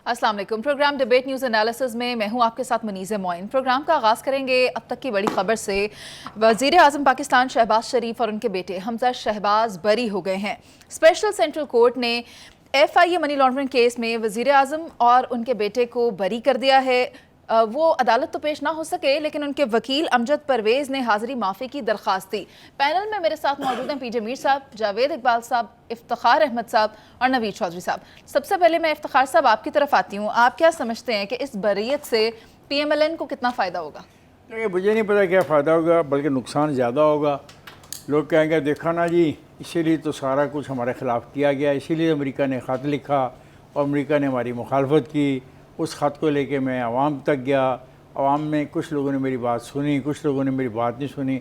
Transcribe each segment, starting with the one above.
अस्सलाम वालेकुम। Programme debate news analysis में मैं हूं आपके साथ मुनीज़ मोइन। प्रोग्राम का आगाज़ करेंगे अब तक की बड़ी खबर से। वज़ीर आज़म पाकिस्तान शहबाज शरीफ और उनके बेटे हमजा शहबाज बरी हो गए हैं। स्पेशल सेंट्रल कोर्ट ने FIA मनी लॉन्ड्रिंग केस में वज़ीर आज़म और उनके बेटे को बरी कर दिया है। वो अदालत तो पेश ना हो सके, लेकिन उनके वकील अमजद परवेज़ ने हाज़िरी माफ़ी की दरख्वास्त दी। पैनल में मेरे साथ मौजूद हैं PJ मीर साहब, जावेद इकबाल साहब, इफ्तिखार अहमद साहब और नवीद चौधरी साहब। सबसे पहले मैं इफ्तिखार साहब आपकी तरफ आती हूँ। आप क्या समझते हैं कि इस बरीयत से PMLN को कितना फ़ायदा होगा? मुझे नहीं पता क्या फ़ायदा होगा, बल्कि नुकसान ज़्यादा होगा। लोग कहेंगे देखा ना जी, इसीलिए तो सारा कुछ हमारे ख़िलाफ़ किया गया, इसीलिए अमेरिका ने ख़त लिखा और अमेरिका ने हमारी मुखालफत की। उस ख़त को लेके मैं आवाम तक गया, आवाम में कुछ लोगों ने मेरी बात सुनी, कुछ लोगों ने मेरी बात नहीं सुनी।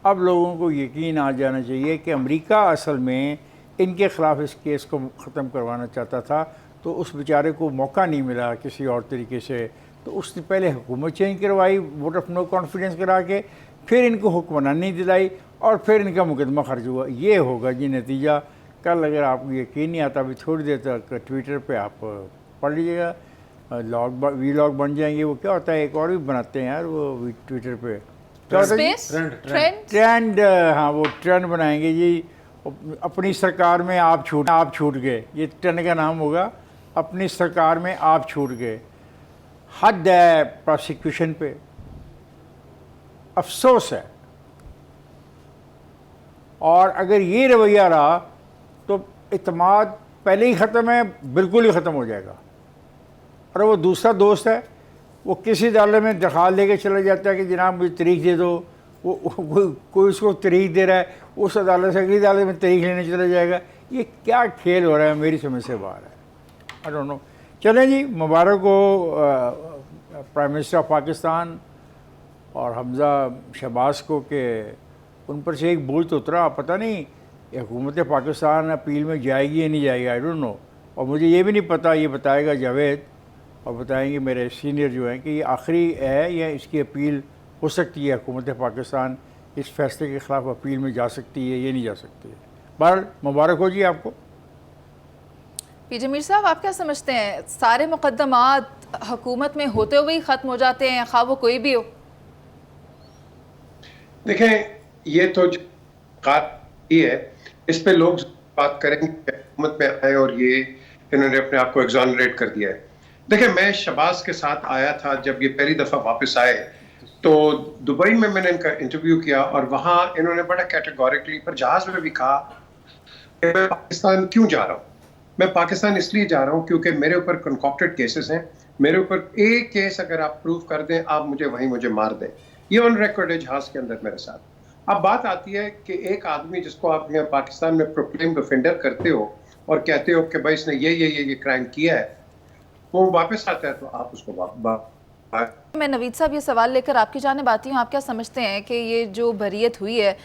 अब लोगों को यकीन आ जाना चाहिए कि अमेरिका असल में इनके ख़िलाफ़ इस केस को ख़त्म करवाना चाहता था, तो उस बेचारे को मौका नहीं मिला किसी और तरीके से। तो उसने पहले हुकूमत चेंज करवाई, वोट ऑफ नो कॉन्फिडेंस करा के, फिर इनको हुक्मरानी दिलाई और फिर इनका मुकदमा खर्च हुआ। ये होगा जी नतीजा। कल अगर आपको यकीन नहीं आता, अभी थोड़ी देर तक ट्विटर पे आप पढ़ लीजिएगा, वीलॉग बन जाएंगे। वो क्या होता है, एक और भी बनाते हैं यार वो ट्विटर पे, क्या होता है, ट्रेंड। हाँ, वो ट्रेंड बनाएंगे जी। अपनी सरकार में आप छूट गए, ये ट्रेंड का नाम होगा। अपनी सरकार में आप छूट गए। हद है प्रोसिक्यूशन पे, अफसोस है। और अगर ये रवैया रहा तो इत्मीनान पहले ही ख़त्म है, बिल्कुल ही ख़त्म हो जाएगा। और वो दूसरा दोस्त है, वो किसी अदालत में दरख्वास्त लेके चला जाता है कि जनाब मुझे तारीख दे दो। वो कोई उसको तारीख दे रहा है, उस अदालत से अगली अदालत में तारीख लेने चला जाएगा। ये क्या खेल हो रहा है, मेरी समझ से बाहर है। I don't know. चलें जी, मुबारक हो प्राइम मिनिस्टर ऑफ पाकिस्तान और हमजा शहबाज को कि उन पर से एक बोझ तो उतरा। पता नहीं हुकूमत पाकिस्तान अपील में जाएगी या नहीं जाएगी, आई डोंट नो। और मुझे ये भी नहीं पता, ये बताएगा जावेद और बताएंगे मेरे सीनियर जो हैं कि ये आखिरी है या इसकी अपील हो सकती है। हुकूमत पाकिस्तान इस फैसले के ख़िलाफ़ अपील में जा सकती है, ये नहीं जा सकती है। बहरहाल मुबारक हो जी आपको। PJ मीर साहब, आप क्या समझते हैं, सारे मुकदमात हुकूमत में होते हुए ही ख़त्म हो जाते हैं, खा वो कोई भी हो? देखें, ये तो ही है, इस पे लोग बात करेंगे हुकूमत में आए और ये इन्होंने अपने आप को एग्जॉनरेट कर दिया है। देखिए, मैं शहबाज के साथ आया था जब ये पहली दफ़ा वापस आए, तो दुबई में मैंने इनका इंटरव्यू किया और वहाँ इन्होंने बड़ा कैटेगोरिकली पर जहाज़ में भी कहा कि मैं पाकिस्तान क्यों जा रहा हूँ। मैं पाकिस्तान इसलिए जा रहा हूँ क्योंकि मेरे ऊपर कॉन्कॉप्टेड केसेस हैं। मेरे ऊपर एक केस अगर आप प्रूव कर दें, आप मुझे मार दें। ये ऑन रिकॉर्ड है जहाज़ के अंदर मेरे साथ। अब बात आती है कि एक आदमी जिसको आप यहाँ पाकिस्तान में प्रोक्लेम्ड ऑफेंडर करते हो और कहते हो कि भाई इसने ये क्राइम किया है, वो वापस आता है तो आप उसको मैं नवीद साहब ये सवाल लेकर आपकी जानिब आती हूँ। आप क्या समझते हैं कि ये जो बरीयत हुई है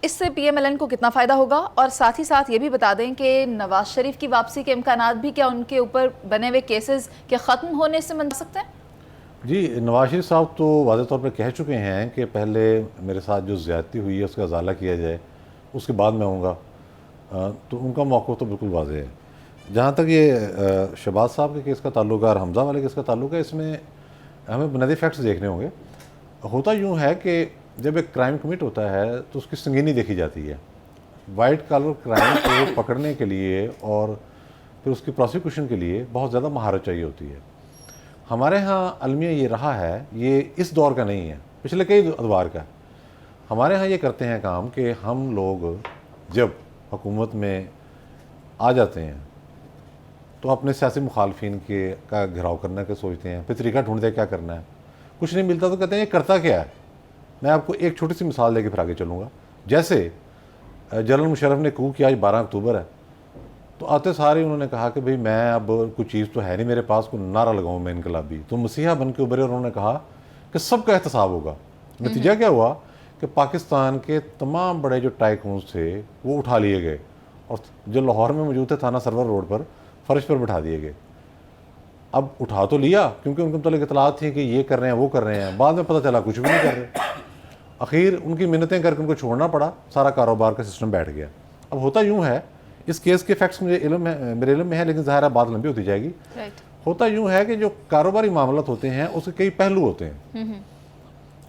इससे PMLN को कितना फ़ायदा होगा? और साथ ही साथ ये भी बता दें कि नवाज शरीफ की वापसी के इम्कानात भी क्या उनके ऊपर बने हुए केसेस के ख़त्म होने से बन सकते हैं? जी, नवाज शरीफ साहब तो वाज़ेह तौर पर कह चुके हैं कि पहले मेरे साथ जो ज़्यादती हुई है उसका अज़ाला किया जाए, उसके बाद मैं आऊँगा। तो उनका मौक़िफ़ तो बिल्कुल वाज़ेह है। जहाँ तक ये शहबाज साहब के केस का ताल्लुक है और हमजा वाले केस का ताल्लुक है, इसमें हमें बुनियादी फैक्ट्स देखने होंगे। होता यूँ है कि जब एक क्राइम कमिट होता है तो उसकी संगीनी देखी जाती है। वाइट कॉलर क्राइम को पकड़ने के लिए और फिर उसकी प्रोसिक्यूशन के लिए बहुत ज़्यादा महारत चाहिए होती है। हमारे यहाँ अलमिया ये रहा है, ये इस दौर का नहीं है, पिछले कई अदवार का। हमारे यहाँ ये करते हैं काम कि हम लोग जब हुकूमत में आ जाते हैं तो अपने सियासी मुखालफिन के का घिराव करने का सोचते हैं, फिर तरीका ढूंढते हैं क्या करना है। कुछ नहीं मिलता तो कहते हैं ये करता क्या है। मैं आपको एक छोटी सी मिसाल देके फिर आगे चलूँगा। जैसे जनरल मुशर्रफ ने कहा कि आज 12 अक्टूबर है, तो आते सारे उन्होंने कहा कि भाई मैं अब कुछ चीज़ तो है नहीं मेरे पास, कोई नारा लगाऊँ मैं इनकलाबी। तो मसीहा बन के उभरे और उन्होंने कहा कि सबका एहतसाब होगा। नतीजा क्या हुआ कि पाकिस्तान के तमाम बड़े जो टाइकून्स थे वो उठा लिए गए और जो लाहौर में मौजूद थे थाना सरवर रोड पर फर्श पर बिठा दिए गए। अब उठा तो लिया क्योंकि उनके मतलब इतलात थी कि ये कर रहे हैं वो कर रहे हैं, बाद में पता चला कुछ भी नहीं कर रहे। आखिर उनकी मिन्नतें करके उनको छोड़ना पड़ा, सारा कारोबार का सिस्टम बैठ गया। अब होता यूँ है, इस केस के फैक्ट्स मुझे मेरे इल्म में है, लेकिन ज़ाहिर है बात लंबी होती जाएगी। होता यूँ है कि जो कारोबारी मामलात होते हैं उसके कई पहलू होते हैं।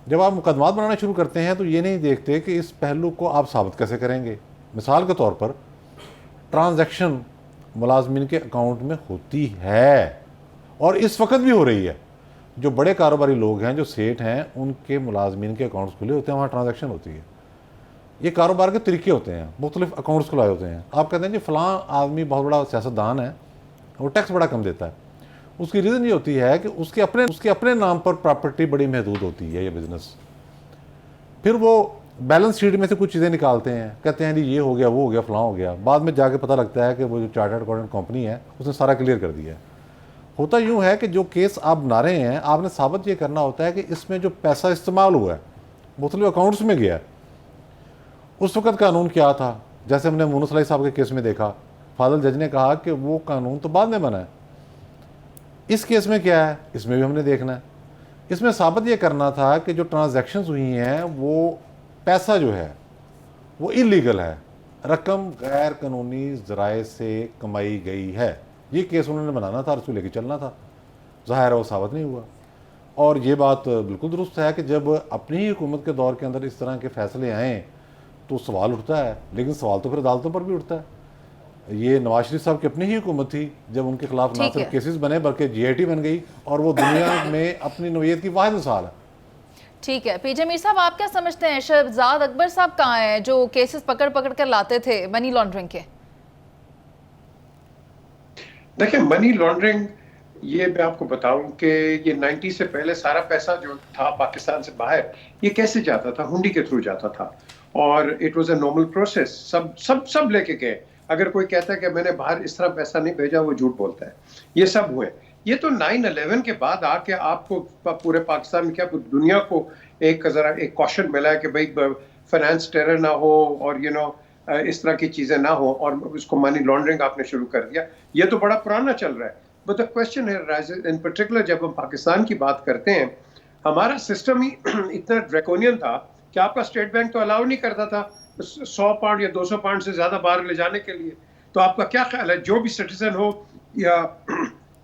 जब आप मुकदमात बनाना शुरू करते हैं तो ये नहीं देखते कि इस पहलू को आप साबित कैसे करेंगे। मिसाल के तौर पर ट्रांजैक्शन मुलाजमीन के अकाउंट में होती है और इस वक्त भी हो रही है। जो बड़े कारोबारी लोग हैं, जो सेठ हैं, उनके मुलाजमीन के अकाउंट्स खुले होते हैं, वहाँ ट्रांजैक्शन होती है। ये कारोबार के तरीके होते हैं, मुख्तलिफ अकाउंट्स खुलाए होते हैं। आप कहते हैं जी फ़लाँ आदमी बहुत बड़ा सियासतदान है, वो टैक्स बड़ा कम देता है। उसकी रीज़न ये होती है कि उसके अपने नाम पर प्रॉपर्टी बड़ी महदूद होती है, ये बिज़नेस। फिर वो बैलेंस शीट में से कुछ चीज़ें निकालते हैं, कहते हैं जी ये हो गया, वो हो गया, फ़लाँ हो गया। बाद में जाके पता लगता है कि वो जो चार्टर्ड अकाउंटेंट कंपनी है उसने सारा क्लियर कर दिया है। होता यूँ है कि जो केस आप बना रहे हैं, आपने साबित ये करना होता है कि इसमें जो पैसा इस्तेमाल हुआ है मुख्तलिफ अकाउंट्स में गया है, उस वक़्त कानून क्या था। जैसे हमने मुनस अली साहब के केस में देखा, फादल जज ने कहा कि वो कानून तो बाद में बना है। इस केस में क्या है, इसमें भी हमने देखना है। इसमें साबित ये करना था कि जो ट्रांजैक्शंस हुई हैं वो पैसा जो है वो इलीगल है, रकम गैर कानूनी ज़राए से कमाई गई है। ये केस उन्होंने बनाना था और उसको लेके चलना था। ज़ाहिर है वो साबित नहीं हुआ। और ये बात बिल्कुल दुरुस्त है कि जब अपनी ही हुकूमत के दौर के अंदर इस तरह के फैसले आएँ तो सवाल उठता है, लेकिन सवाल तो फिर अदालतों पर भी उठता है। ये नवाज शरीफ साहब की अपनी ही हुकूमत थी जब उनके खिलाफ ना सिर्फ केसेस बने बल्कि GIT बन गई, और वो दुनिया में अपनी नौयत की वाहिद मिसाल है। ठीक है, पीजे मीर साहब, आप क्या समझते हैं शहजाद अकबर साहब कहाँ हैं जो केसेस पकड़ पकड़ कर लाते थे मनी लॉन्ड्रिंग के? देखिए, मनी लॉन्ड्रिंग, ये मैं आपको बताऊं कि ये 90 से पहले सारा पैसा जो था पाकिस्तान से बाहर, ये कैसे जाता था? हुंडी के थ्रू जाता था और it was a normal process. सब लेके गए। अगर कोई कहता है कि मैंने बाहर इस तरह पैसा नहीं भेजा, वो झूठ बोलता है। ये सब हुए। ये तो 9/11 के बाद आके आपको पूरे पाकिस्तान में क्या दुनिया को एक कॉशन मिला है कि भाई फाइनेंस टेरर ना हो और इस तरह की चीजें ना हो, और उसको मनी लॉन्ड्रिंग आपने शुरू कर दिया। ये तो बड़ा पुराना चल रहा है। बट द क्वेश्चन है इन पर्टिकुलर, जब हम पाकिस्तान की बात करते हैं, हमारा सिस्टम ही इतना ड्रैकोनियन था कि आपका स्टेट बैंक तो अलाउ नहीं करता था 100 पाउंड या 200 पाउंड से ज्यादा बाहर ले जाने के लिए। तो आपका क्या ख्याल है, जो भी सिटीजन हो या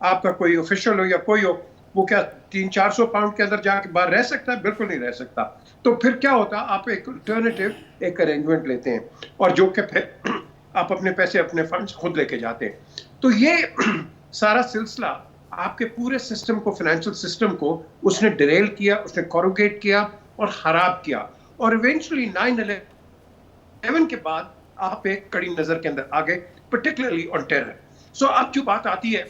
आपका कोई ऑफिशियल हो या कोई हो, वो क्या 300-400 पाउंड के अंदर जाके बाहर रह सकता है? बिल्कुल नहीं रह सकता। तो फिर क्या होता, आप एक अल्टरनेटिव एक अरेंजमेंट लेते हैं और जो कि फिर आप अपने पैसे, अपने फंड्स खुद लेके जाते हैं। तो ये सारा सिलसिला आपके पूरे सिस्टम को, फाइनेंशियल सिस्टम को उसने डिरेल किया, उसने कोरोगेट किया और खराब किया। और इवेंचुअली 9/11 के बाद आप एक कड़ी नजर के अंदर आ गए, पर्टिकुलरली ऑन टेरर। सो अब जो बात आती है,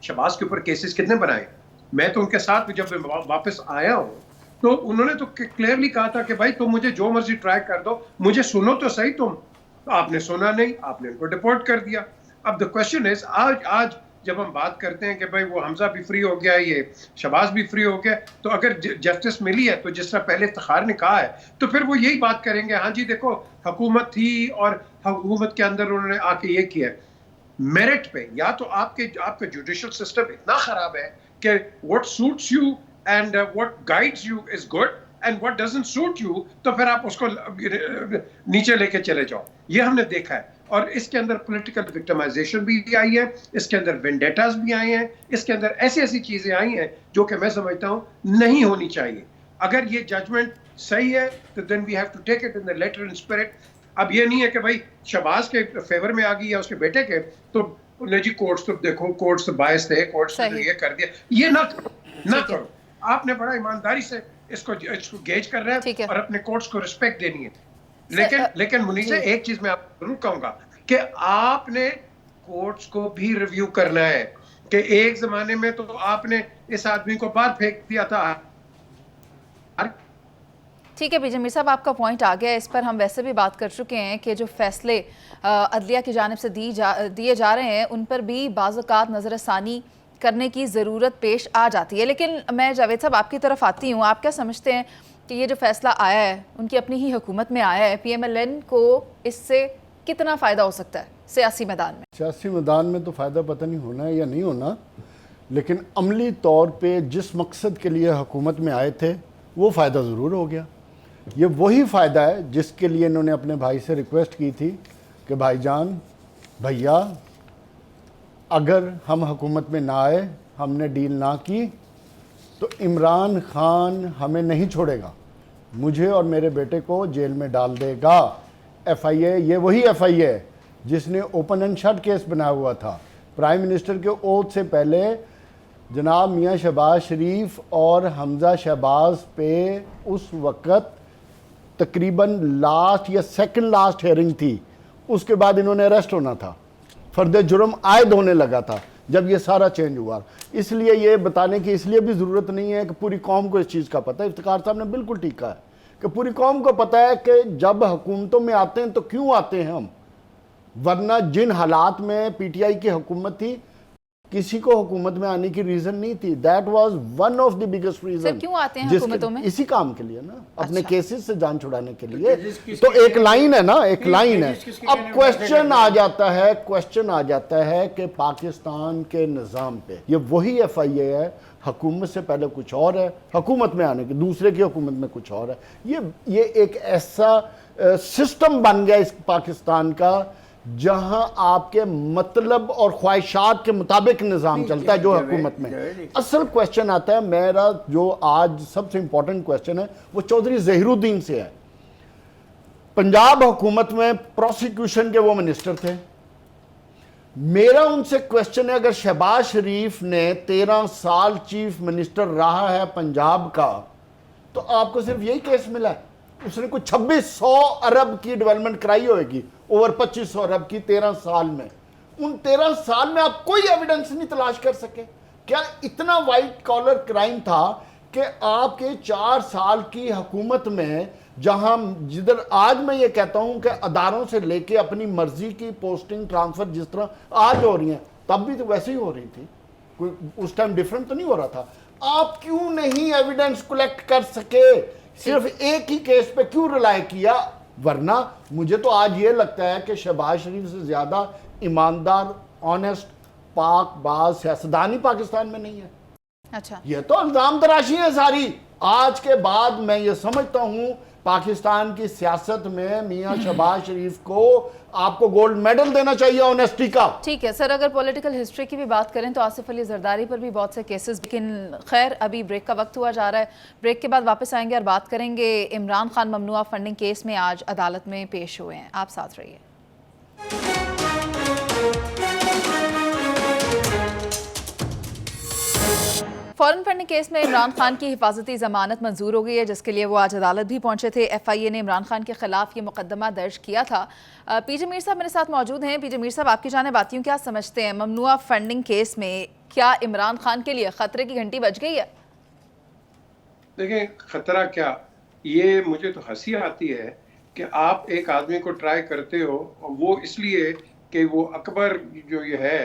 शहबाज के ऊपर केसेस कितने बनाए? मैं तो उनके साथ जब वापस आया हूं तो उन्होंने तो क्लियरली कहा था कि भाई तुम मुझे जो मर्जी ट्राई कर दो, मुझे सुनो तो सही तुम। तो आपने सुना नहीं, आपने उनको डिपोर्ट कर दिया। अब द क्वेश्चन इज, आज जब हम बात करते हैं कि भाई वो हमजा भी फ्री हो गया, ये शहबाज भी फ्री हो गया, तो अगर जस्टिस मिली है तो जिस तरह पहले इफ्तिखार ने कहा है, तो फिर वो यही बात करेंगे, हाँ जी देखो हुकूमत थी और हुकूमत के अंदर उन्होंने आके ये किया। मेरिट पे, या तो आपका जुडिशियल सिस्टम इतना खराब है कि what suits you and what guides you is good and what doesn't suit you, तो फिर आप उसको नीचे लेके चले जाओ। ये हमने देखा है। और इसके अंदर पॉलिटिकल विक्टिमाइजेशन भी आई है, इसके अंदर वेंडेटास भी आए हैं, इसके अंदर ऐसी चीजें आई हैं जो कि मैं समझता हूं नहीं होनी चाहिए। अगर ये जजमेंट सही है तो then we have to take it in the letter and spirit. अब ये नहीं है कि भाई शहबाज के फेवर में आ गई या उसके बेटे के, तो नहीं जी कोर्ट्स तो देखो, कोर्ट्स तो बायस थे, कोर्ट्स ने ये कर दिया। ये ना करो। आपने बड़ा ईमानदारी से इसको गेज कर रहे हैं और अपने कोर्ट्स को रिस्पेक्ट देनी है। लेकिन मुनीसा, एक चीज मैं आपको जरूर कहूंगा कि आपने कोर्ट्स को भी रिव्यू करना है कि एक जमाने में तो आपने इस आदमी को बाहर फेंक दिया था। ठीक है पीजे मीर साहब, आपका पॉइंट आ गया। इस पर हम वैसे भी बात कर चुके हैं कि जो फैसले अदलिया की जानिब से दिए जा रहे हैं उन पर भी बाज़-औक़ात नज़रसानी करने की ज़रूरत पेश आ जाती है। लेकिन मैं जावेद साहब आपकी तरफ आती हूँ, आप क्या समझते हैं कि ये जो फैसला आया है, उनकी अपनी ही हुकूमत में आया है, PMLN को इससे कितना फ़ायदा हो सकता है सियासी मैदान में? सियासी मैदान में तो फ़ायदा पता नहीं होना है या नहीं होना, लेकिन अमली तौर पे जिस मकसद के लिए हुकूमत में आए थे वो फ़ायदा ज़रूर हो गया। ये वही फ़ायदा है जिसके लिए इन्होंने अपने भाई से रिक्वेस्ट की थी कि भाईजान, भैया, अगर हम हुकूमत में ना आए, हमने डील ना की, तो इमरान खान हमें नहीं छोड़ेगा, मुझे और मेरे बेटे को जेल में डाल देगा। FIA, ये वही FIA है जिसने ओपन एंड शट केस बनाया हुआ था। प्राइम मिनिस्टर के ओथ से पहले जनाब मियां शहबाज शरीफ और हमज़ा शहबाज पे उस वक़्त तकरीबन लास्ट या सेकंड लास्ट हेयरिंग थी, उसके बाद इन्होंने अरेस्ट होना था, फर्द जुर्म आयद होने लगा था जब ये सारा चेंज हुआ। इसलिए ये बताने की इसलिए भी ज़रूरत नहीं है कि पूरी कौम को इस चीज़ का पता है। इफ्तिखार साहब ने बिल्कुल ठीक कहा है कि पूरी कौम को पता है कि जब हुकूमतों में आते हैं तो क्यों आते हैं हम, वरना जिन हालात में PTI की हुकूमत थी, किसी को हुकूमत में आने की रीजन नहीं थी। That was one of the biggest reason. क्यों आते हैं हुकूमतों में? इसी काम के लिए ना, अपने अच्छा। केसेस से जान छुड़ाने के लिए। तो एक लाइन है ना, एक लाइन है। अब क्वेश्चन आ जाता है कि पाकिस्तान के निज़ाम पे ये वही FIA है, हुकूमत से पहले कुछ और है, हुकूमत में आने के दूसरे की हुकूमत में कुछ और है। ये एक ऐसा सिस्टम बन गया इस पाकिस्तान का जहां आपके मतलब और ख्वाहिशात के मुताबिक निज़ाम चलता है जो हुकूमत में। असल क्वेश्चन आता है मेरा, जो आज सबसे इंपॉर्टेंट क्वेश्चन है, वो चौधरी ज़हीरुद्दीन से है। पंजाब हुकूमत में प्रोसिक्यूशन के वो मिनिस्टर थे। मेरा उनसे क्वेश्चन है, अगर शहबाज शरीफ ने 13 साल चीफ मिनिस्टर रहा है पंजाब का, तो आपको सिर्फ यही केस मिला है? उसने कुछ 2600 अरब की डेवलपमेंट कराई होगी, ओवर 2500 अरब की 13 साल में। उन 13 साल में आप कोई एविडेंस नहीं तलाश कर सके? क्या इतना वाइट कॉलर क्राइम था कि आपके 4 साल की हुकूमत में, जहां जिधर आज मैं ये कहता हूं कि अदारों से लेके अपनी मर्जी की पोस्टिंग ट्रांसफर जिस तरह आज हो रही हैं, तब भी तो वैसे ही हो रही थी, कोई उस टाइम डिफरेंट तो नहीं हो रहा था। आप क्यों नहीं एविडेंस कलेक्ट कर सके? सिर्फ एक ही केस पे क्यों रिलाय किया? वरना मुझे तो आज ये लगता है कि शहबाज शरीफ से ज्यादा ईमानदार, ऑनेस्ट, पाकबाज सियासतदान ही पाकिस्तान में नहीं है। अच्छा, ये तो इल्जाम तराशी है सारी। आज के बाद मैं ये समझता हूं पाकिस्तान की सियासत में मियां शहबाज शरीफ को आपको गोल्ड मेडल देना चाहिए ऑनेस्टी का। ठीक है सर, अगर पॉलिटिकल हिस्ट्री की भी बात करें तो आसिफ अली जरदारी पर भी बहुत से केसेस, लेकिन खैर अभी ब्रेक का वक्त हुआ जा रहा है। ब्रेक के बाद वापस आएंगे और बात करेंगे इमरान खान ममनुआ फंडिंग केस में आज अदालत में पेश हुए हैं। आप साथ रहिए। फॉरेन फंडिंग केस में इमरान खान की हिफाजती जमानत मंजूर हो गई है, जिसके लिए वो आज अदालत भी पहुंचे थे। FIA ने इमरान खान के खिलाफ ये मुकदमा दर्ज किया था। PJ मीर साहब मेरे साथ मौजूद हैं। PJ मीर साहब, आपकी जानिब आती हूँ, क्या समझते हैं ममनुआ फंडिंग केस में क्या इमरान खान के लिए खतरे की घंटी बज गई है? देखिए, खतरा क्या, ये मुझे तो हंसी आती है कि आप एक आदमी को ट्राई करते हो, और वो इसलिए कि वो अकबर जो ये है,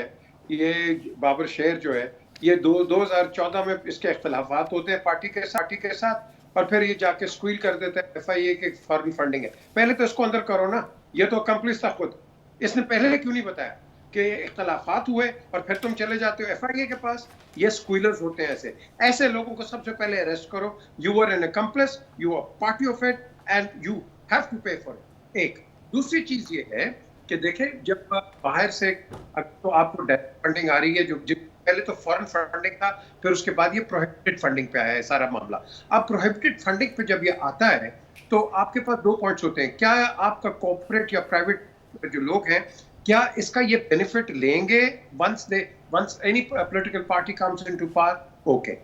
ये बाबर शेर जो है, ये 2014 में इसके इख्तलाफात होते हैं पार्टी के साथ, और फिर ये जाके स्क्वील कर देता है FIA के फॉरेन फंडिंग है। पहले तो इसको अंदर करो ना, ये तो अकम्प्लिस था खुद। इसने पहले क्यों नहीं बताया कि इख्तलाफात हुए और फिर तुम चले जाते हो FIA के पास? ये स्क्वीलर्स होते हैं। ऐसे लोगों को सबसे पहले अरेस्ट करो। You were an accomplice, you are party of it and you have to pay for it. एक दूसरी चीज ये है कि देखें, जब बाहर से तो आपको डायरेक्ट फंडिंग आ रही है, जो पहले तो फॉरेन फंडिंग था, फिर उसके बाद ये प्रोहिबिटेड फंडिंग पे आया है सारा मामला। अब प्रोहिबिटेड फंडिंग पे जब ये आता है तो आपके पास 2 पॉइंट्स होते हैं। क्या आपका कॉर्पोरेट या प्राइवेट जो लोग हैं, क्या इसका ये बेनिफिट लेंगे once any political party comes into power? Okay.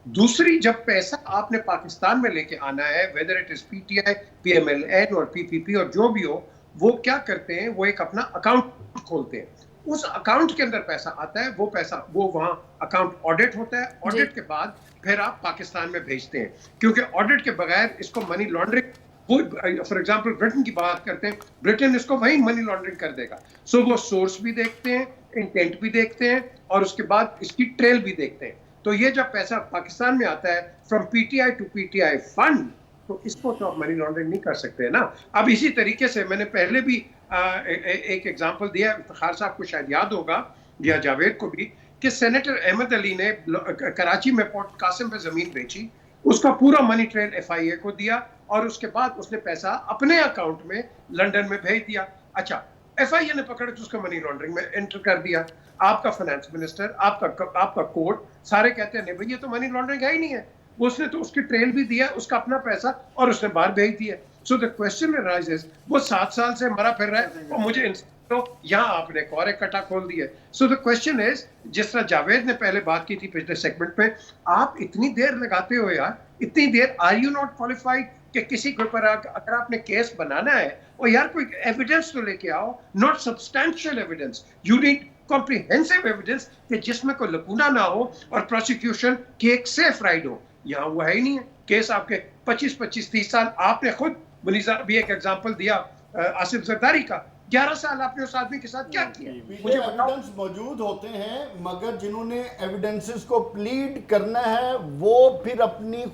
दूसरी, जब पैसा आपने पाकिस्तान में लेके आना है, whether it is PTI, PMLN और PPP और जो भी हो, वो क्या करते हैं, वो एक अपना अकाउंट खोलते हैं। उस अकाउंट के अंदर पैसा आता है, वो वहां अकाउंट ऑडिट होता है। ऑडिट के बाद फिर आप पाकिस्तान में भेजते हैं, क्योंकि ऑडिट के बगैर इसको मनी लॉन्ड्रिंग, वो फॉर एग्जांपल ब्रिटेन की बात करते हैं, ब्रिटेन इसको वही मनी लॉन्ड्रिंग कर देगा। सो वो सोर्स भी देखते हैं, इंटेंट भी देखते हैं, और उसके बाद इसकी ट्रेल भी देखते हैं। तो ये जब पैसा पाकिस्तान में आता है from PTI to PTI fund, तो इसको तो आप मनी लॉन्ड्रिंग नहीं कर सकते ना। अब इसी तरीके से मैंने पहले भी एक एग्जांपल दिया, इफ्तिखार साहब को शायद याद होगा या जावेद को भी, कि सेनेटर अहमद अली ने कराची में पोर्ट कासिम पे जमीन बेची, उसका पूरा मनी ट्रेल FIA को दिया, और उसके बाद उसने पैसा अपने अकाउंट में लंदन में भेज दिया। अच्छा, FIA ने पकड़ के उसको मनी लॉन्ड्रिंग में एंटर कर दिया। आपका फाइनेंस मिनिस्टर, आपका कोर्ट, सारे कहते हैं नहीं भाई ये तो मनी लॉन्ड्रिंग है ही नहीं है। उसने तो उसकी ट्रेल भी दिया, उसका अपना पैसा, और उसने बाहर भेज दिया। सो द क्वेश्चन राइजेस, वो 7 साल से मरा फिर रहा है और मुझे तो यहाँ आपने एक और एक कटा खोल दिया। सो द क्वेश्चन इज, जिस तरह जावेद ने पहले बात की थी पिछले सेगमेंट में, आप इतनी देर लगाते हो यार, इतनी देर, आर यू नॉट क्वालिफाइड कि किसी के ऊपर अगर आपने केस बनाना है और यार कोई एविडेंस तो लेके आओ, not substantial evidence, you need comprehensive evidence कि जिसमें कोई लकूना ना हो और प्रोसिक्यूशन की एक सेफ राइड हो। यहाँ वो है ही नहीं है। केस आपके 25-30 साल, आपने खुद मुनीजा भी एक एग्जांपल दिया आसिफ जरदारी का, 11 साल आपने उस आदमी के साथ क्या किया, मुझे बताओ। एविडेंस मौजूद होते हैं, मगर जिन्होंने एविडेंसेस को प्लीड करना है वो फिर अपनी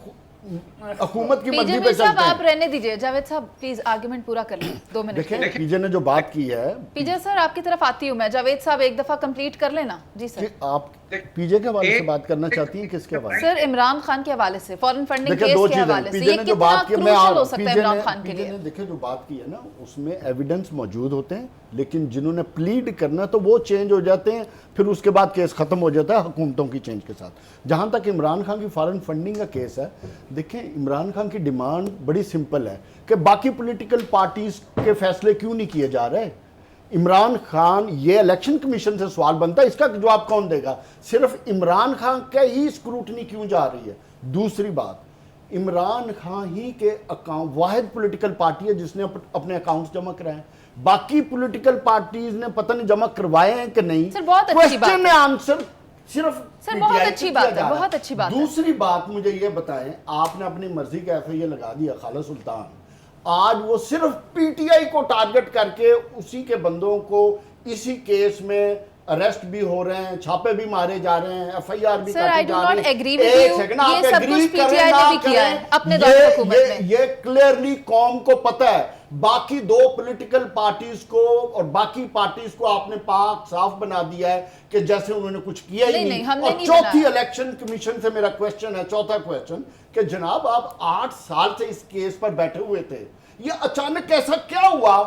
हुकूमत की मर्जी पे साहब चलते हैं। आप रहने दीजिए, जावेद साहब प्लीज आर्गुमेंट पूरा कर लें, 2 मिनट। देखें, पीजे ने जो बात की है, पीजे सर आपकी तरफ आती हूँ मैं, जावेद साहब एक दफा कंप्लीट कर लेना। जी सर। कि आप पीजे के हवाले से बात करना चाहती हैं, किसके हवाले? सर इमरान खान के हवाले से, फॉरेन फंडिंग देखिए, केस दो के चीजें हवाले से, पीजे ये ने जो कितना बात की, मैं क्रूशियल हो सकता है इमरान खान के पीजे लिए? ने देखिए जो बात की है ना, उसमें एविडेंस मौजूद होते हैं, लेकिन जिन्होंने प्लीड करना तो वो चेंज हो जाते हैं, फिर उसके बाद केस खत्म हो जाता है हुकूमतों की चेंज के साथ। जहां तक इमरान खान की फॉरेन फंडिंग का केस है, देखें इमरान खान की डिमांड बड़ी सिंपल है कि बाकी पॉलिटिकल पार्टीज के फैसले क्यों नहीं किए जा रहे। इमरान खान, ये इलेक्शन कमीशन से सवाल बनता है, इसका जवाब कौन देगा? सिर्फ इमरान खान का ही स्क्रूटनी क्यों जा रही है? दूसरी बात, इमरान खान ही के अकाउंट, वाहिद पॉलिटिकल पार्टी है जिसने अपने अकाउंट्स जमा कराए हैं, बाकी पॉलिटिकल पार्टीज ने पता नहीं जमा करवाए हैं कि नहीं। सर बहुत अच्छी बात है। आंसर सिर्फ सर बहुत अच्छी बात है, बहुत अच्छी बात है। दूसरी बात मुझे ये बताएं, आपने अपनी मर्जी का FIA लगा दिया खालिद सुल्तान, आज वो सिर्फ PTI को टारगेट करके उसी के बंदों को इसी केस में अरेस्ट भी हो रहे हैं, छापे भी मारे जा रहे हैं, FIR भी सर आई काटी डू जा नॉट रही है। एग्री विद यू, एक सेकंड, आप ये सब एग्री कुछ करें PTI ना ने भी किया है करें, अपने दौर हुकूमत में। ये क्लियरली कौम को पता है। बाकी 2 पॉलिटिकल पार्टीज को और बाकी पार्टीज को आपने पाक साफ बना दिया है कि जैसे उन्होंने कुछ किया ही नहीं। हमने और नहीं चौथी बनाया। इलेक्शन कमीशन से मेरा क्वेश्चन है, चौथा क्वेश्चन, कि जनाब आप 8 साल से इस केस पर बैठे हुए थे, ये अचानक ऐसा क्या हुआ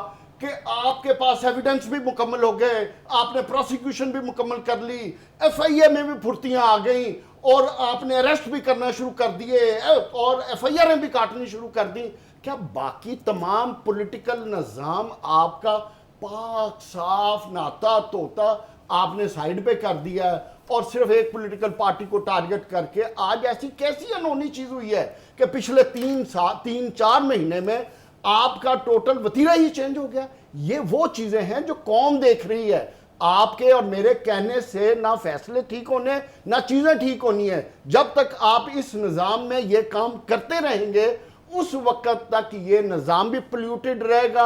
कि आपके पास एविडेंस भी मुकम्मल हो गए, आपने प्रोसिक्यूशन भी मुकम्मल कर ली, FIA में भी फुर्तियां आ गई और आपने अरेस्ट भी करना शुरू कर दिए और FIR भी काटनी शुरू कर दी? क्या बाकी तमाम पॉलिटिकल निज़ाम आपका पाक साफ नाता तोता आपने साइड पे कर दिया है और सिर्फ एक पॉलिटिकल पार्टी को टारगेट करके आज ऐसी कैसी अनहोनी चीज हुई है कि पिछले 3-4 महीने में आपका टोटल वतीरा ही चेंज हो गया? ये वो चीजें हैं जो कौम देख रही है। आपके और मेरे कहने से ना फैसले ठीक होने, ना चीजें ठीक होनी है। जब तक आप इस निज़ाम में ये काम करते रहेंगे, उस वक्त तक ये निज़ाम भी पोल्यूटेड रहेगा,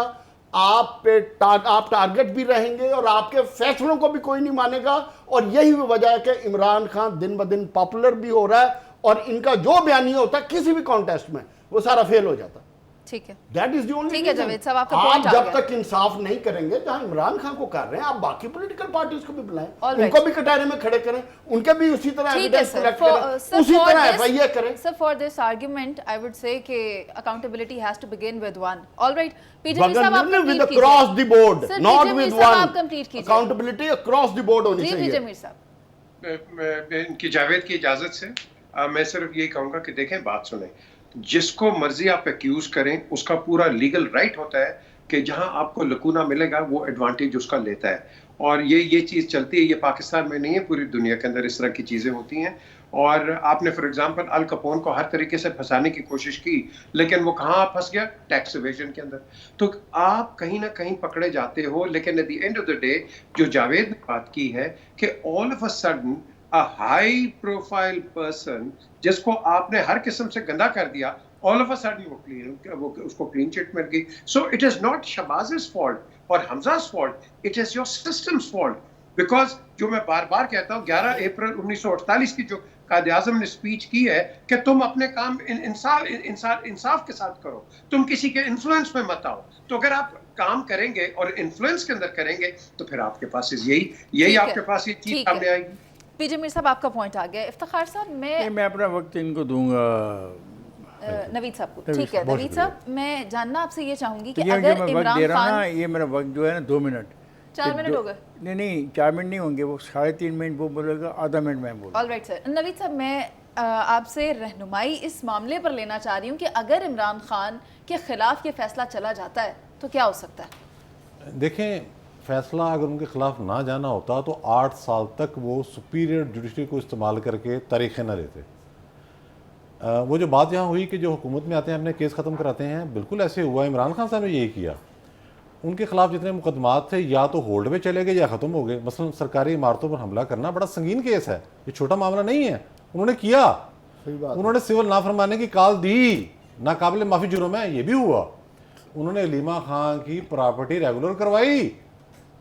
आप टारगेट भी रहेंगे और आपके फैसलों को भी कोई नहीं मानेगा। और यही वजह है कि इमरान खान दिन ब दिन पॉपुलर भी हो रहा है और इनका जो बयानिया होता है किसी भी कॉन्टेस्ट में वो सारा फेल हो जाता है। ठीक है, That is the only ठीक है reason. जावेद साहब, आपका आप पॉइंट आ जब गया। तक इंसाफ नहीं करेंगे, जहां इमरान खान को कर रहे हैं, आप बाकी पॉलिटिकल पार्टीज को भी बुलाएं, All right. उनको भी कटारे में खड़े करें, उनके भी उसी तरह ठीक है एविडेंस सर, कलेक्ट करें, उसी तरह FIA करें। Sir for this argument I would say कि accountability has to begin with one. Alright, PJ Mir साहब आप विद कंप्लीट कीजिए। Across the board, sir, not PJ Mir with साहब वन। आप कंप्लीट कीजिए। अकाउंटेबिलिटी अक्रॉस द बोर्ड होनी जी पीजे चाहिए। मीर साहब। इनकी जावेद की इजाजत से मैं सिर्फ यही कहूंगा कि देखें, बात सुने, जिसको मर्जी आप एक्यूज करें उसका पूरा लीगल राइट होता है कि जहां आपको लकूना मिलेगा वो एडवांटेज उसका लेता है। और ये चीज चलती है, ये पाकिस्तान में नहीं है, पूरी दुनिया के अंदर इस तरह की चीजें होती हैं। और आपने फॉर एग्जांपल अल कपोन को हर तरीके से फंसाने की कोशिश की, लेकिन वो कहाँ फंस गया? टैक्स इवेजन के अंदर। तो आप कहीं ना कहीं पकड़े जाते हो। लेकिन at the end of the day जो जावेद ने बात की है कि all of a sudden a high profile person जिसको आपने हर किस्म से गंदा कर दिया, ऑल ऑफ अ सडन वो उसको क्लीन चिट मिल गई। सो इट इज नॉट शहबाज़'s फॉल्ट और हमजा's fault, it is your systems fault. Because जो मैं बार बार कहता हूँ, 11 अप्रैल 1948 की जो कायदे आज़म ने स्पीच की है कि तुम अपने काम इंसाफ के साथ करो, तुम किसी के इन्फ्लुएंस में मत आओ। तो अगर आप काम करेंगे और इन्फ्लुएंस के अंदर करेंगे तो फिर आपके पास यही आपके पास ये चीज सामने आएगी। पीजे मीर साहब आपका पॉइंट आ गया। इफ्तिखार साहब मैं अपना वक्त इनको दूंगा नवीद साहब को। ठीक है नवीद साहब, मैं जानना आपसे ये चाहूंगी कि ये अगर मैं वक्त इमरान दे रहा हूँ ना, खान, ये मेरा वक्त जो है ना 2 मिनट, 4 मिनट हो गए। नहीं 4 मिनट नहीं होंगे, वो 3.5 मिनट वो बोलेगा, आधा मिनट मैं बोलूँगा। All right sir. नवीद साहब, मैं आपसे रहनुमाई इस मामले पर लेना चाह रही हूँ कि अगर इमरान खान के खिलाफ ये फैसला चला जाता है तो क्या हो सकता है? देखें, फैसला अगर उनके खिलाफ ना जाना होता तो 8 साल तक वो सुपीरियर जुडिशरी को इस्तेमाल करके तारीखें ना लेते। वो जो बात यहाँ हुई कि जो हुकूमत में आते हैं अपने केस ख़त्म कराते हैं, बिल्कुल ऐसे हुआ। इमरान खान साहब ने यही किया। उनके खिलाफ जितने मुकदमात थे या तो होल्ड में चले गए या ख़त्म हो गए। मसलन सरकारी इमारतों पर हमला करना बड़ा संगीन केस है, ये छोटा मामला नहीं है। उन्होंने किया, सही बात। उन्होंने सिविल नाफरमानी की कॉल दी, नाकाबिल माफ़ी जुर्म है, ये भी हुआ। उन्होंने अलीमा खान की प्रॉपर्टी रेगुलर करवाई,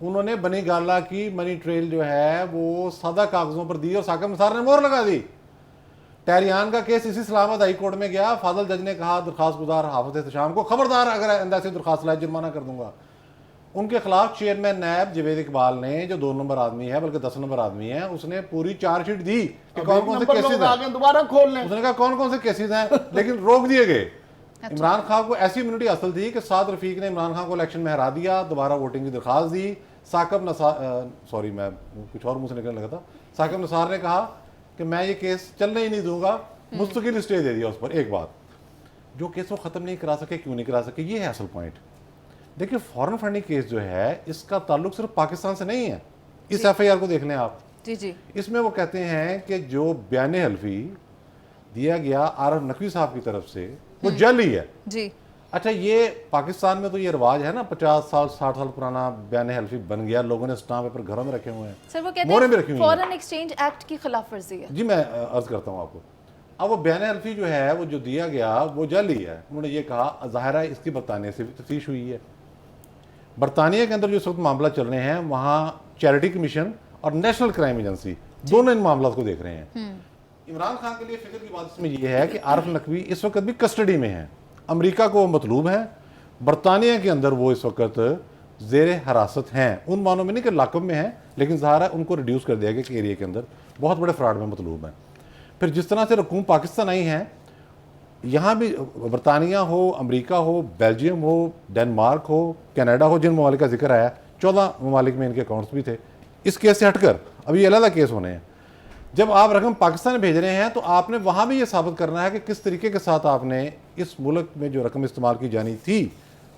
उन्होंने बनी गाला की मनी ट्रेल जो है वो सादा कागज़ों पर दी और साकिब निसार ने मोहर लगा दी। टहरियान का केस इसी इस्लामाबाद हाई कोर्ट में गया, फाजल जज ने कहा दरखास्त गुजार हाफिज एहतशाम को, खबरदार अगर आइंदा से दरखास्त लाए जुर्माना कर दूंगा। उनके खिलाफ चेयरमैन नैब जवेद इकबाल ने, जो 2 नंबर आदमी है बल्कि 10 नंबर आदमी है, उसने पूरी चार्जशीट दी कि कौन कौन से केसेस हैं, दोबारा खोल लें। उसने कहा कौन कौन से केसेस हैं, लेकिन रोक दिए गए। इमरान खान को ऐसी इम्यूनिटी हासिल थी कि साद रफीक ने इमरान खान को इलेक्शन में हरा दिया, दोबारा वोटिंग की दरखास्त दी। साकिब नसार, सॉरी मैं कुछ और मुंह से निकलने लगा था, साकिब नसार ने कहा कि मैं ये केस चलने ही नहीं दूंगा, मुस्तकिल स्टे दे दिया उस पर। एक बात, जो केस वो ख़त्म नहीं करा सके, क्यों नहीं करा सके, ये है असल पॉइंट। देखिए, फॉरेन फंडिंग केस जो है इसका ताल्लुक सिर्फ पाकिस्तान से नहीं है। इस FIR को देख लें आप, जी। इसमें वो कहते हैं कि जो बयान हल्फी दिया गया आरफ नकवी साहब की तरफ से वो जाली है जी। अच्छा, ये पाकिस्तान में तो ये रिवाज है ना, 50 साल 60 साल पुराना बयान हल्फी बन गया, लोगों ने स्टाम्प पेपर घरों में रखे हुए हैं, सर वो कहते मोहरें भी हैं रखी हुई हैं। फॉरेन एक्सचेंज एक्ट की खिलाफ वर्जी है। जी मैं अर्ज करता हूँ आपको। अब वो बयान हल्फी जो है वो जो दिया गया वो जाली है। उन्होंने ये कहा, ज़ाहिर है इसकी बरतानिया से भी तफ्तीश हुई है। बरतानिया के अंदर जो इस वक्त मामला चल रहे हैं, वहाँ चैरिटी कमीशन और नेशनल क्राइम एजेंसी दोनों इन मामला को देख रहे हैं। इमरान खान के लिए फिक्र की बात इसमें यह है कि आरफ नकवी इस वक्त भी कस्टडी में है, अमेरिका को मतलूब है, बरतानिया के अंदर वो इस वक्त जेर हिरासत हैं। उन मानों में नहीं कि लाकब में हैं, लेकिन ज़ाहिर है उनको रिड्यूस कर दिया गया कि एरिया के अंदर बहुत बड़े फ्रॉड में मतलूब हैं। फिर जिस तरह से रकूम पाकिस्तान आई हैं, यहाँ भी बरतानिया हो, अमेरिका हो, बेल्जियम हो, डेनमार्क हो, कनाडा हो, जिन ममालिक का जिक्र आया, 14 ममालिक में इनके अकाउंट्स भी थे। इस केस से हटकर अभी ये अलग केस होने हैं। जब आप रकम पाकिस्तान भेज रहे हैं तो आपने वहाँ भी ये साबित करना है कि किस तरीके के साथ आपने इस मुल्क में जो रकम इस्तेमाल की जानी थी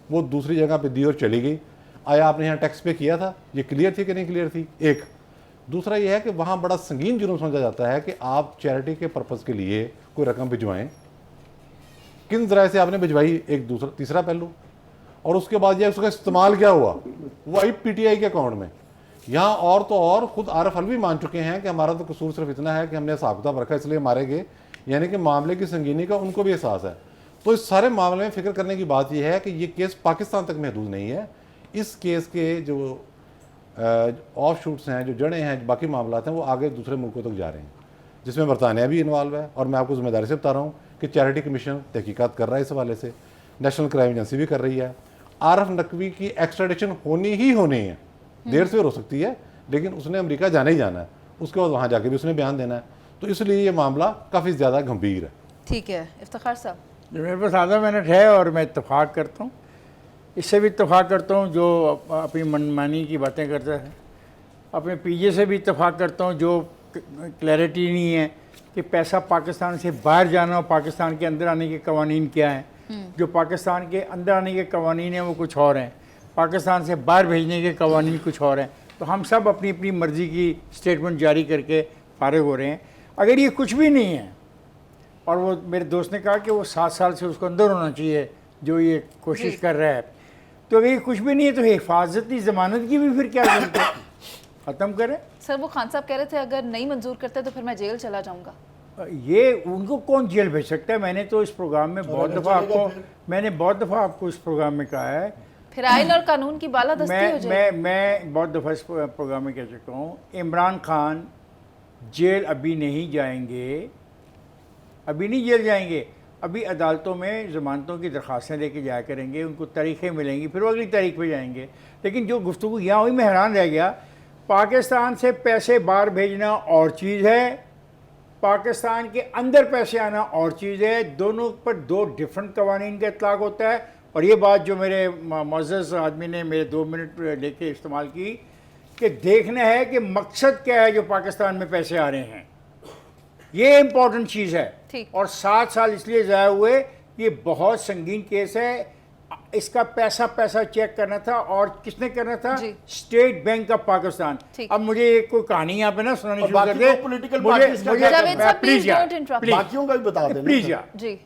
वो दूसरी जगह पे दी और चली गई। आया आपने यहाँ टैक्स पे किया था, ये क्लियर थी कि नहीं क्लियर थी? एक। दूसरा ये है कि वहाँ बड़ा संगीन जुर्म समझा जाता है कि आप चैरिटी के पर्पज़ के लिए कोई रकम भिजवाएँ, किन ज़राए से आपने भिजवाई, एक दूसरा तीसरा पहलू, और उसके बाद यह उसका इस्तेमाल क्या हुआ, वो आई PTI के अकाउंट में। यहाँ और तो और खुद आरफ अलवी मान चुके हैं कि हमारा तो कसूर सिर्फ इतना है कि हमने हिसाब किताब रखा इसलिए मारे गए, यानी कि मामले की संगीनी का उनको भी एहसास है। तो इस सारे मामले में फिक्र करने की बात यह है कि ये केस पाकिस्तान तक महदूद नहीं है। इस केस के जो ऑफ शूट्स हैं, जो जड़ें हैं, बाकी मामला हैं, वो आगे दूसरे मुल्कों तक जा रहे हैं, जिसमें बरतानिया भी इन्वॉल्व है। और मैं आपको जिम्मेदारी से बता रहा हूँ कि चैरिटी कमीशन तहकीकात कर रहा है इस हवाले से, नेशनल क्राइम एजेंसी भी कर रही है। आरफ नकवी की एक्स्ट्राडिशन होनी ही होनी है, देर से हो सकती है, लेकिन उसने अमेरिका जाना ही जाना है, उसके बाद वहाँ जाके भी उसने बयान देना है। तो इसलिए ये मामला काफ़ी ज़्यादा गंभीर है। ठीक है इफ्तिखार साहब। मेरे पास आधा मिनट है और मैं इत्तेफाक करता हूँ, इससे भी इत्तेफाक करता हूँ जो अपनी मनमानी की बातें करता है, अपने PJ से भी इत्तेफाक करता हूँ जो क्लैरिटी नहीं है कि पैसा पाकिस्तान से बाहर जाना और पाकिस्तान के अंदर आने के कवानीन क्या हैं। जो पाकिस्तान के अंदर आने के कवानीन हैं वो कुछ और हैं, पाकिस्तान से बाहर भेजने के कवानीन कुछ और हैं। तो हम सब अपनी अपनी मर्ज़ी की स्टेटमेंट जारी करके फारिग हो रहे हैं। अगर ये कुछ भी नहीं है, और वो मेरे दोस्त ने कहा कि वो 7 साल से उसको अंदर होना चाहिए जो ये कोशिश कर रहा है, तो अगर ये कुछ भी नहीं है तो हिफाजती ज़मानत की भी फिर क्या जरूरत है, ख़त्म करें। सर वो खान साहब कह रहे थे अगर नहीं मंजूर करते तो फिर मैं जेल चला जाऊंगा। ये उनको कौन जेल भेज सकता है? मैंने तो इस प्रोग्राम में बहुत दफ़ा आपको इस प्रोग्राम में कहा है, फिर आइन और कानून की बालादस्ती हो जाएगी। मैं बहुत दफ़ा इस प्रोग्राम में कह चुका हूँ, इमरान खान जेल अभी नहीं जाएंगे, अभी नहीं जेल जाएंगे, अभी अदालतों में ज़मानतों की दरख्वास्तें लेके जाया करेंगे, उनको तारीखें मिलेंगी, फिर वो अगली तारीख पे जाएंगे। लेकिन जो गुफ्तगू यहाँ हुई, मैं हैरान रह गया। पाकिस्तान से पैसे बाहर भेजना और चीज़ है, पाकिस्तान के अंदर पैसे आना और चीज़ है। दोनों पर 2 डिफरेंट कवानीन का इतलाक़ होता है। और ये बात जो मेरे मुअज़्ज़ज़ आदमी ने मेरे 2 मिनट लेके इस्तेमाल की कि देखना है कि मकसद क्या है जो पाकिस्तान में पैसे आ रहे हैं, ये इम्पोर्टेंट चीज़ है। ठीक। और 7 साल इसलिए ज़ाया हुए, ये बहुत संगीन केस है। इसका पैसा चेक करना था, और किसने करना था? जी। State Bank of Pakistan. ठीक। अब मुझे एक कोई कहानी यहाँ पे ना सुनानी और शुरू कर बाकी दे। तो political मुझे- parties का मुझे- क्या जावेद साहब, प्लीज please यार, don't interrupt. प्लीज। बाकियों का भी बता देना। प्लीज यार, जी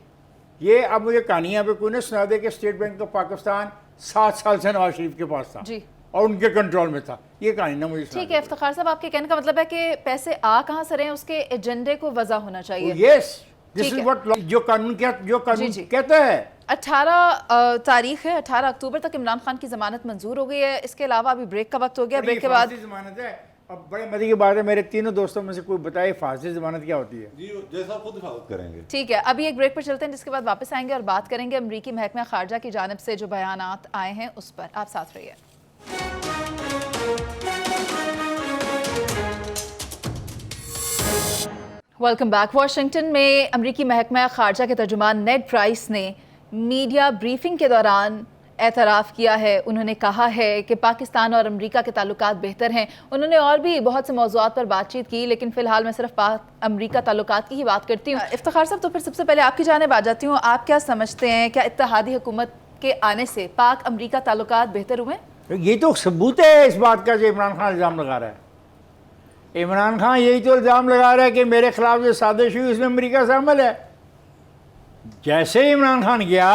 ये अब मुझे कहानी यहाँ पे कोई ना सुना दे कि स्टेट बैंक ऑफ पाकिस्तान 7 साल से नवाज शरीफ के पास था जी। और उनके कंट्रोल में था। ये कहानी ना मुझे सुना ठीक है इफ्तिखार साहब, आपके कहने का मतलब है कि पैसे आ कहाँ से रहे हैं, उसके एजेंडे को वजह होना चाहिए। यस, दिस ठीक इज है। व्हाट जो कानून जी। कहता है। 18 तारीख है, 18 अक्टूबर तक इमरान खान की जमानत मंजूर हो गई है। इसके अलावा अभी ब्रेक का वक्त हो गया, ब्रेक के बाद फांसी जमानत है। अब बड़े मजे की बात है, मेरे तीनों दोस्तों में से कोई बताए फांसी जमानत क्या होती है? जी जैसा खुद हिफाजत करेंगे। ठीक है, अभी एक ब्रेक पर चलते हैं, जिसके बाद वापस आएंगे और बात करेंगे अमरीकी महकमा खारजा की जानिब से जो बयानात आए हैं उस पर। आप साथ रहिए। Welcome back. वाशिंगटन में अमरीकी महकमा खारजा के तर्जुमान नेड प्राइस ने मीडिया ब्रीफिंग के दौरान एतराफ़ किया है। उन्होंने कहा है कि पाकिस्तान और अमरीका के ताल्लुकात बेहतर हैं। उन्होंने और भी बहुत से मौज़ूआत पर बातचीत की, लेकिन फ़िलहाल मैं सिर्फ पाक अमरीका ताल्लुकात की ही बात करती हूँ। इफ्तिखार साहब, तो फिर सबसे पहले आपकी जानिब आ जाती हूँ। आप क्या समझते हैं, क्या इत्तेहादी हुकूमत के आने से पाक अमरीका ताल्लुकात बेहतर हुए? ये तो सबूत है इस बात का जो इमरान खान इल्ज़ाम लगा रहा है। इमरान खान यही तो इल्ज़ाम लगा रहा है कि मेरे खिलाफ जो साजिश हुई उसमें अमरीका शामिल है। जैसे ही इमरान खान गया,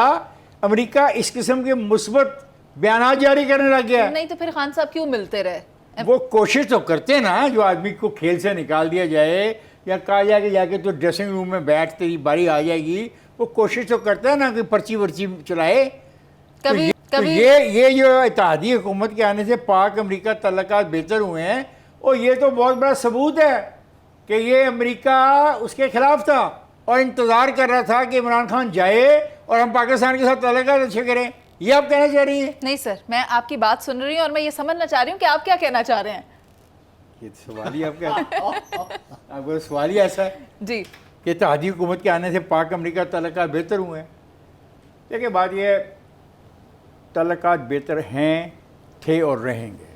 अमेरिका इस किस्म के मुस्बत बयान जारी करने लग गया। नहीं तो फिर खान साहब क्यों मिलते रहे? वो कोशिश तो करते हैं ना, जो आदमी को खेल से निकाल दिया जाए या कहा जाए कि जाके तो ड्रेसिंग रूम में बैठ, तेरी बारी आ जाएगी, वो कोशिश तो करता है ना कि पर्ची वर्ची चलाए। कभी तो कभी ये जो इत्तेहादी हुकूमत के आने से पाक अमेरिका तल्लुकात बेहतर हुए हैं, और ये तो बहुत बड़ा सबूत है कि ये अमेरिका उसके खिलाफ था और इंतज़ार कर रहा था कि इमरान खान जाए और हम पाकिस्तान के साथ तल्लुकात अच्छे करें। ये आप कहना चाह रही हैं? नहीं सर, मैं आपकी बात सुन रही हूँ और मैं ये समझना चाह रही हूँ कि आप क्या कहना चाह रहे हैं। ये सवाल ही आपका आपका सवाल ही ऐसा है जी कि इत्तेहादी हुकूमत के आने से पाक अमेरिका तल्लुकात बेहतर हुए हैं। देखिए, बात ये है, तल्लुकात बेहतर हैं, थे और रहेंगे।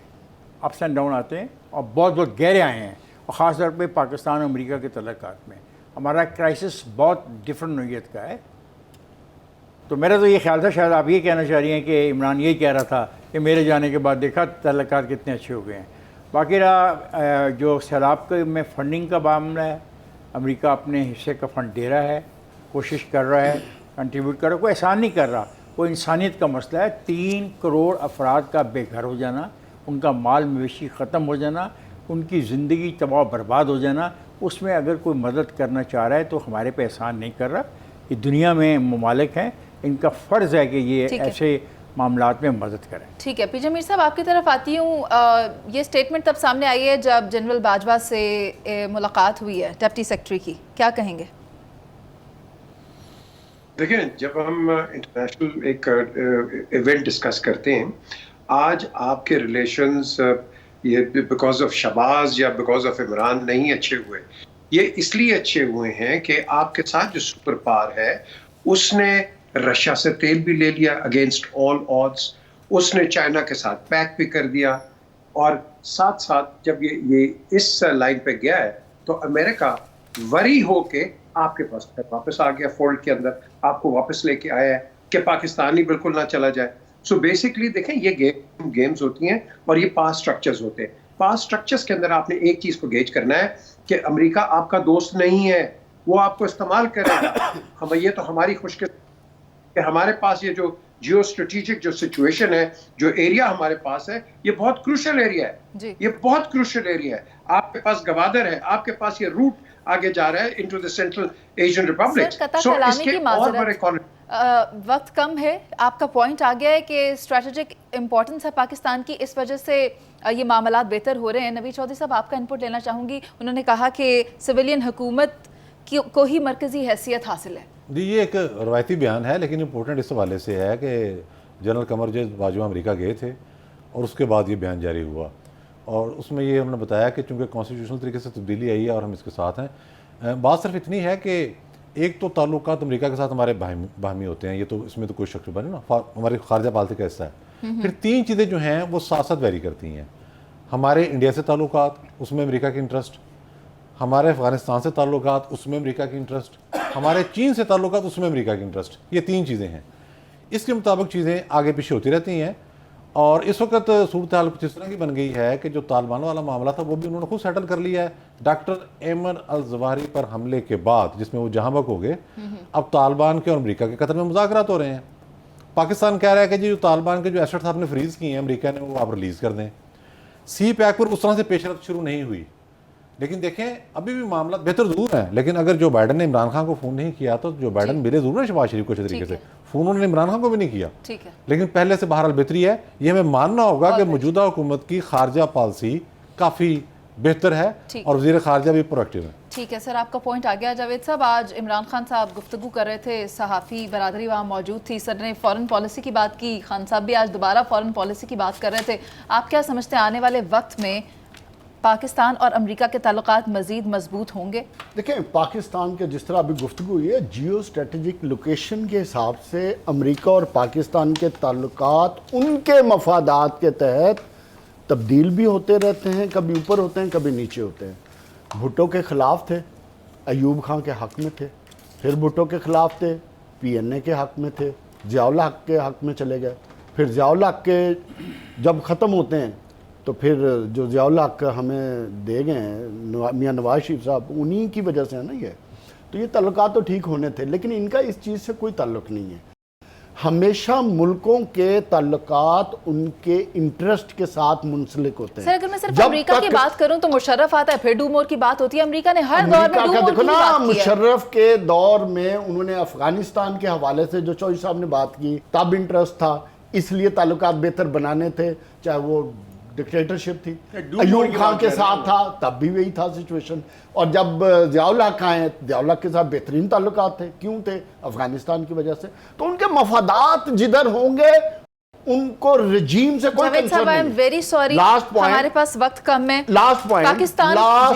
अप्स एंड डाउन आते हैं और बहुत बहुत गहरे आए हैं, और ख़ास तौर पे पाकिस्तान और अमेरिका के तल्लुकात में हमारा क्राइसिस बहुत डिफरेंट नोयत का है। तो मेरा तो ये ख्याल था, शायद आप ये कहना चाह रही हैं कि इमरान ये कह रहा था कि मेरे जाने के बाद देखा तल्लुकात कितने अच्छे हो गए हैं। बाकी रहा जो सैलाब के में फ़ंडिंग का मामला है, अमेरिका अपने हिस्से का फ़ंड दे रहा है, कोशिश कर रहा है, कंट्रीब्यूट कर रहा है, कोई एहसान नहीं कर रहा, वो इंसानियत का मसला है। 3 करोड़ अफराद का बेघर हो जाना, उनका माल मवेशी ख़त्म हो जाना, उनकी ज़िंदगी तबाह बर्बाद हो जाना, उसमें अगर कोई मदद करना चाह रहा है तो हमारे पे एहसान नहीं कर रहा। ये दुनिया में ममालिक हैं, इनका फ़र्ज़ है कि ये ठीक है। ऐसे मामलात में मदद करें। ठीक है, पी जमीर साहब आपकी तरफ आती हूँ। ये स्टेटमेंट तब सामने आई है जब जनरल बाजवा से मुलाकात हुई है डिप्टी सेक्रेटरी की, क्या कहेंगे? देखिए, जब हम इंटरनेशनल एक इवेंट डिस्कस करते हैं, आज आपके रिलेशंस ये बिकॉज ऑफ शहबाज या बिकॉज ऑफ इमरान नहीं अच्छे हुए। ये इसलिए अच्छे हुए हैं कि आपके साथ जो सुपर पावर है उसने रशिया से तेल भी ले लिया अगेंस्ट ऑल ऑड्स, उसने चाइना के साथ पैक्ट भी कर दिया, और साथ साथ जब ये इस लाइन पे गया है तो अमेरिका वरी होके आपके पास वापस आ गया, फोल्ड के अंदर आपको वापस लेके आया है कि पाकिस्तान ही बिल्कुल ना चला जाए। सो बेसिकली देखें, ये गेम्स होती हैं और ये पावर स्ट्रक्चर्स होते हैं। पावर स्ट्रक्चर्स के अंदर आपने एक चीज को गेज करना है कि अमेरिका आपका दोस्त नहीं है, वो आपको इस्तेमाल करेगा। हम ये तो हमारी खुशकिस्मती कि हमारे पास ये जो जियो स्ट्रेटेजिक जो सिचुएशन है, जो एरिया हमारे पास है, ये बहुत क्रूशल एरिया है जी। ये बहुत क्रूशल एरिया है। आपके पास गवादर है, आपके पास ये रूट आगे जा रहा है into the central Asian Republic. Sir, कता कलामी की और बड़े माजरत, वक्त कम है, आपका पॉइंट आ गया है कि स्ट्रेटेजिक इंपॉर्टेंस है पाकिस्तान की, इस वजह से ये मामलात बेहतर हो रहे हैं। नबी चौधरी साहब, आपका इनपुट लेना चाहूँगी। उन्होंने कहा कि सिविलियन हुकूमत को ही मरकज़ी हैसियत हासिल है। जी, ये एक रवायती बयान है, लेकिन इम्पोर्टेंट इस हवाले से है कि जनरल कमरजेद बाजवा अमेरिका गए थे और उसके बाद ये बयान जारी हुआ, और उसमें ये उन्होंने बताया कि चूँकि कॉन्स्टिट्यूशनल तरीके से तब्दीली आई है और हम इसके साथ हैं। बात सिर्फ इतनी है कि एक तो ताल्लुकात अमेरिका के साथ हमारे बाहमी होते हैं, ये तो इसमें तो कोई शक नहीं ना, हमारी खारजा पॉलिसी का हिस्सा है। फिर 3 चीज़ें जो हैं वो साथ साथ वेरी करती हैं। हमारे इंडिया से ताल्लुकात, उसमें अमेरिका की इंटरेस्ट, हमारे अफ़गानिस्तान से ताल्लुकात, उसमें अमेरिका की इंटरेस्ट, हमारे चीन से ताल्लुकात, उसमें अमेरिका की इंटरेस्ट। ये 3 चीज़ें हैं। इसके मुताबिक चीज़ें आगे पीछे होती रहती हैं। और इस वक्त सूरत हाल कुछ इस तरह की बन गई है कि जो तालिबान वाला मामला था वो भी उन्होंने खुद सेटल कर लिया है। डॉक्टर एमन अल जवाहिरी पर हमले के बाद, जिसमें वो जहाँ बक हो गए, अब तालिबान के और अमेरिका के कतर में मुज़ाकरात हो रहे हैं। पाकिस्तान कह रहा है कि जी जो तालिबान के जो एसेट्स आपने फ्रीज़ किए हैं अमेरिका ने, वो आप रिलीज़ कर दें। सी पैक पर उस तरह से पेशरफ शुरू नहीं हुई, लेकिन देखें अभी भी मामला बेहतर जरूर है। लेकिन अगर जो बाइडन ने इमरान खान को फ़ोन नहीं किया तो जो बाइडन मिले जरूर है शहबाज शरीफ को अच्छे तरीके से, फ़ोन उन्होंने इमरान खान को भी नहीं किया, ठीक है। लेकिन पहले से बहरहाल बेहतरी है। ये हमें मानना होगा कि मौजूदा हुकूमत की खारजा पॉलिसी काफ़ी बेहतर है और वज़ीर खारजा भी प्रोएक्टिव है। ठीक है सर, आपका पॉइंट आ गया। जावेद साहब, आज इमरान खान साहब गुफ्तगू कर रहे थे, सहाफ़ी बरादरी वहाँ मौजूद थी, सर ने फ़ॉरेन पॉलिसी की बात की, खान साहब भी आज दोबारा फ़ॉरेन पॉलिसी की बात कर रहे थे। आप क्या समझते हैं आने वाले वक्त में पाकिस्तान और अमेरिका के ताल्लुकात मज़ीद मजबूत होंगे? देखें, पाकिस्तान के जिस तरह अभी गुफ्तगू हुई है, जियो स्ट्रेटेजिक लोकेशन के हिसाब से अमेरिका और पाकिस्तान के ताल्लुकात उनके मफादात के तहत तब्दील भी होते रहते हैं, कभी ऊपर होते हैं कभी नीचे होते हैं। भुट्टो के ख़िलाफ़ थे, अयूब खान के हक़ में थे, फिर भुट्टो के ख़िलाफ़ थे, PNA के हक़ में थे, ज़ियाउल हक़ के हक़ में चले गए। फिर ज़ियाउल हक़ के जब ख़त्म होते हैं तो फिर जो ज़ियाउल हक़ हमें दे गए हैं मियाँ नवाज शरीफ साहब, उन्हीं की वजह से है ना ये। तो ये ताल्लुकात तो ठीक होने थे, लेकिन इनका इस चीज़ से कोई ताल्लुक़ नहीं है। हमेशा मुल्कों के ताल्लुकात उनके इंटरेस्ट के साथ मुंसलिक होते हैं। सर, अगर मैं सिर्फ अमेरिका की बात करूं तो मुशर्रफ आता है, फिर डूमोर की बात होती है। अमेरिका ने हर दौर में डूमोर देखो की ना, बात की है। मुशर्रफ के दौर में उन्होंने अफगानिस्तान के हवाले से जो चौधरी साहब ने बात की, तब इंटरेस्ट था, इसलिए ताल्लुकात बेहतर बनाने थे, चाहे वो डिक्टेटरशिप थी। अयूब खान के साथ था, तब भी वही था सिचुएशन। और जब ज़ियाउल हक़ आए, ज़ियाउल हक़ के साथ बेहतरीन ताल्लुकात थे। क्यों थे? अफगानिस्तान की वजह से। तो उनके मफादात जिधर होंगे उनको रजीम से कोई कंसर्न नहीं। आई एम वेरी सॉरी, हमारे पास वक्त कम है। लास्ट पाकिस्तान,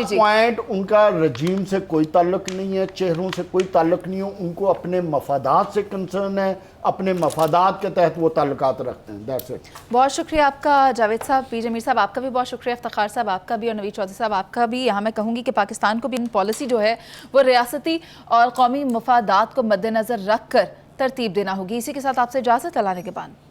पॉइंट, उनका रजीम से कोई ताल्लुक नहीं है, चेहरों से कोई ताल्लुक नहीं है, उनको अपने मफादात से कंसर्न है, अपने मफादात के तहत वो ताल्लुकात रखते हैं। That's it. बहुत शुक्रिया आपका जावेद साहब, पी जमीर साहब आपका भी बहुत शुक्रिया, इफ्तिखार साहब आपका भी, और नवीद चौधरी साहब आपका भी। यहाँ मैं कहूँगी कि पाकिस्तान को भी इन पॉलिसी जो है वो रियासती और कौमी मफादात को मद्देनज़र रख कर तरतीब देना होगी। इसी के साथ आपसे इजाज़त, अल्लाह के बाद।